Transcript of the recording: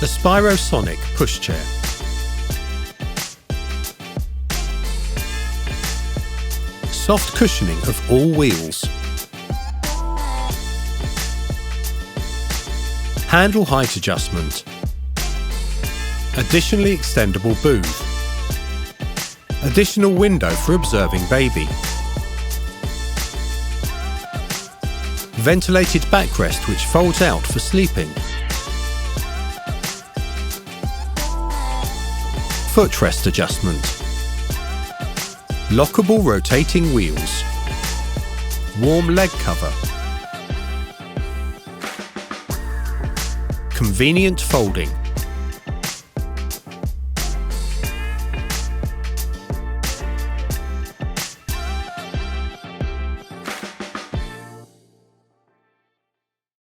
Espiro Sonic pushchair. Soft cushioning of all wheels. Handle height adjustment. Additionally extendable booth. Additional window for observing baby. Ventilated backrest which folds out for sleeping. Footrest adjustment. Lockable rotating wheels. Warm leg cover. Convenient folding.